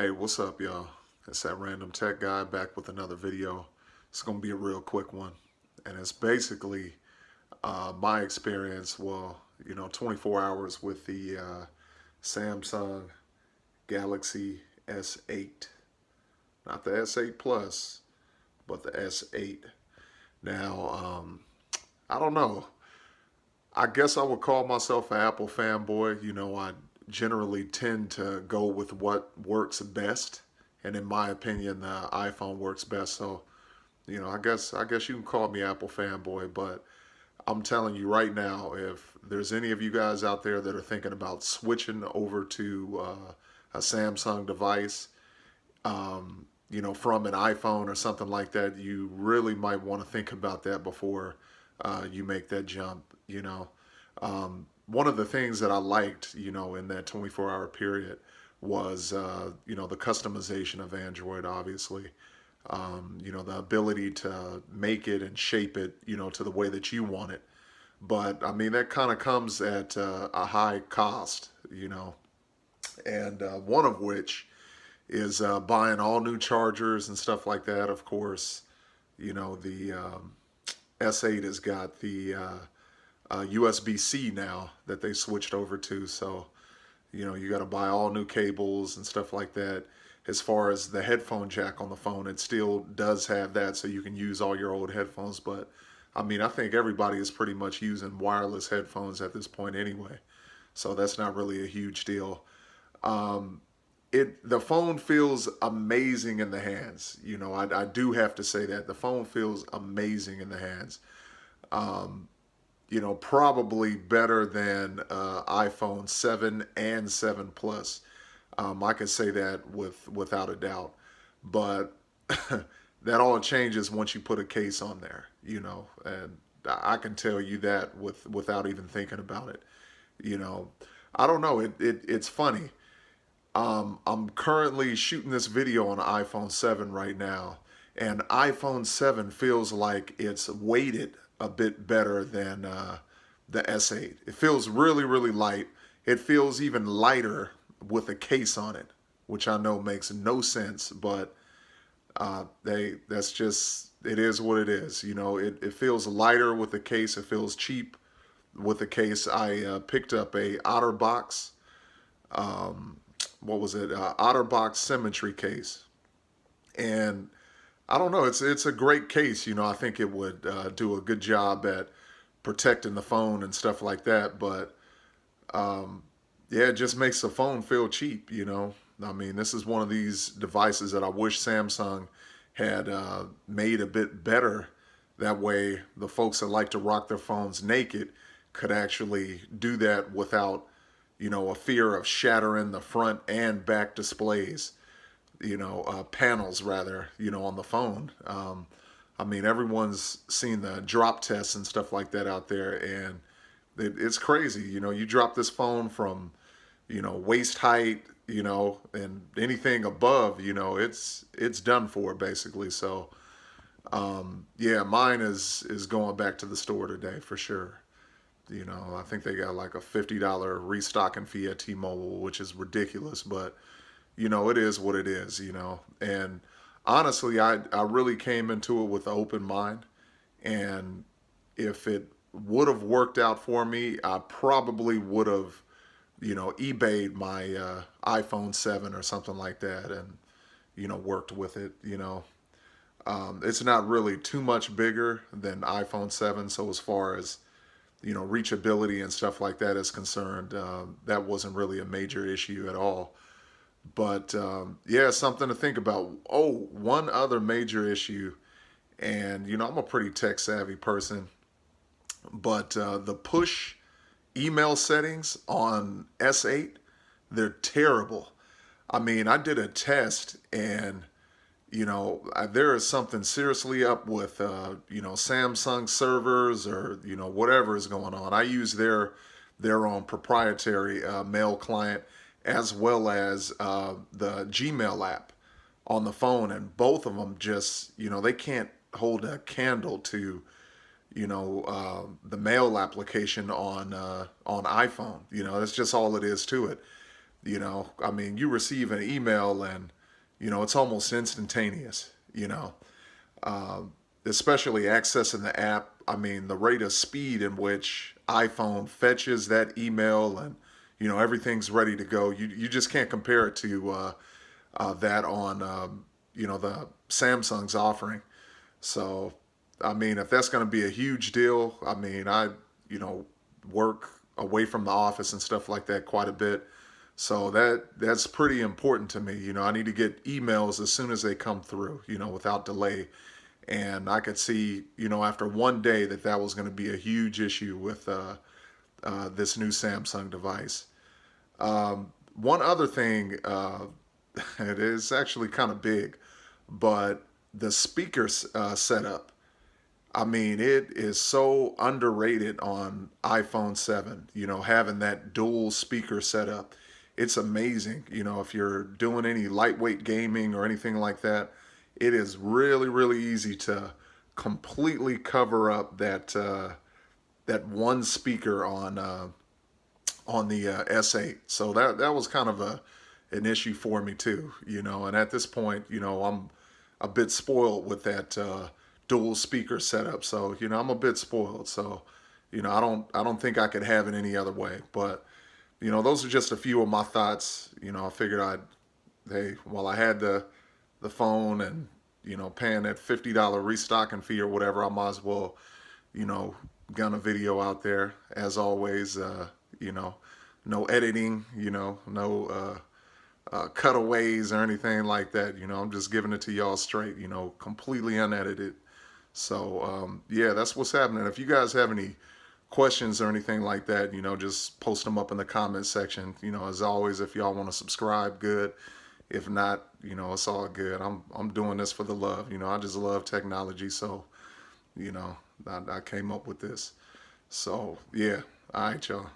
Hey, what's up, y'all? It's that random tech guy back with another video. It's gonna be a real quick one, and it's basically my experience. Well, 24 hours with the Samsung Galaxy S8, not the S8 Plus, but the S8. Now, I don't know. I guess I would call myself an Apple fanboy. I generally tend to go with what works best, and in my opinion, the iPhone works best. So, I guess you can call me Apple fanboy, but I'm telling you right now, if there's any of you guys out there that are thinking about switching over to a Samsung device, from an iPhone or something like that, you really might want to think about that before you make that jump. One of the things that I liked, in that 24-hour period was, the customization of Android, obviously. The ability to make it and shape it, to the way that you want it. But I mean, that kind of comes at a high cost, and one of which is buying all new chargers and stuff like that. Of course, the S8 has got the USB-C now that they switched over to. So, you got to buy all new cables and stuff like that. As far as the headphone jack on the phone, it still does have that, so you can use all your old headphones. But I mean, I think everybody is pretty much using wireless headphones at this point anyway. So that's not really a huge deal. The phone feels amazing in the hands. I do have to say that the phone feels amazing in the hands. Probably better than iPhone 7 and 7 Plus. I could say that without a doubt. But that all changes once you put a case on there, and I can tell you that without even thinking about it. You know, I don't know. It's funny. I'm currently shooting this video on an iPhone 7 right now, and iPhone 7 feels like it's weighted a bit better than the S8. It feels really, really light. It feels even lighter with a case on it, which I know makes no sense, but that's just, it is what it is. It feels lighter with the case. It feels cheap with the case. I picked up a OtterBox, what was it? OtterBox Symmetry case, and I don't know. It's a great case. I think it would do a good job at protecting the phone and stuff like that. But yeah, it just makes the phone feel cheap. I mean, this is one of these devices that I wish Samsung had made a bit better. That way, the folks that like to rock their phones naked could actually do that without, a fear of shattering the front and back displays, panels rather, on the phone. I mean, everyone's seen the drop tests and stuff like that out there, and it's crazy. You drop this phone from, waist height, and anything above, it's done for basically. So, yeah, mine is going back to the store today for sure. I think they got like a $50 restocking fee at T-Mobile, which is ridiculous, but it is what it is. And honestly, I really came into it with an open mind, and if it would have worked out for me, I probably would have, eBayed my iPhone 7 or something like that, and worked with it. It's not really too much bigger than iPhone 7, so as far as reachability and stuff like that is concerned, that wasn't really a major issue at all. But yeah, something to think about. Oh, one other major issue, and I'm a pretty tech savvy person, but the push email settings on S8, they're terrible. I mean, I did a test, and there is something seriously up with Samsung servers, or whatever is going on. I use their own proprietary mail client, as well as the Gmail app on the phone, and both of them just they can't hold a candle to the mail application on iPhone. That's just all it is to it. I mean, you receive an email and, it's almost instantaneous, especially accessing the app. I mean, the rate of speed in which iPhone fetches that email and, everything's ready to go. You just can't compare it to that on, the Samsung's offering. So, I mean, if that's going to be a huge deal, I mean, you know, work away from the office and stuff like that quite a bit. So that's pretty important to me. I need to get emails as soon as they come through, without delay. And I could see, after one day that was going to be a huge issue with this new Samsung device. One other thing, it is actually kind of big, but the speaker setup. I mean, it is so underrated on iPhone 7, having that dual speaker setup. It's amazing. If you're doing any lightweight gaming or anything like that, it is really, really easy to completely cover up that one speaker on the S8. So that was kind of an issue for me too, and at this point, I'm a bit spoiled with that dual speaker setup. So, I'm a bit spoiled. So, I don't think I could have it any other way. But, those are just a few of my thoughts. I figured hey, while I had the phone and, paying that $50 restocking fee or whatever, I might as well, you know, gun a video out there. As always, you know, no editing, no cutaways or anything like that. I'm just giving it to y'all straight, completely unedited. So, yeah, that's what's happening. If you guys have any questions or anything like that, just post them up in the comment section. As always, if y'all want to subscribe, good. If not, it's all good. I'm doing this for the love. I just love technology. So, you know, I came up with this. So, yeah. All right, y'all.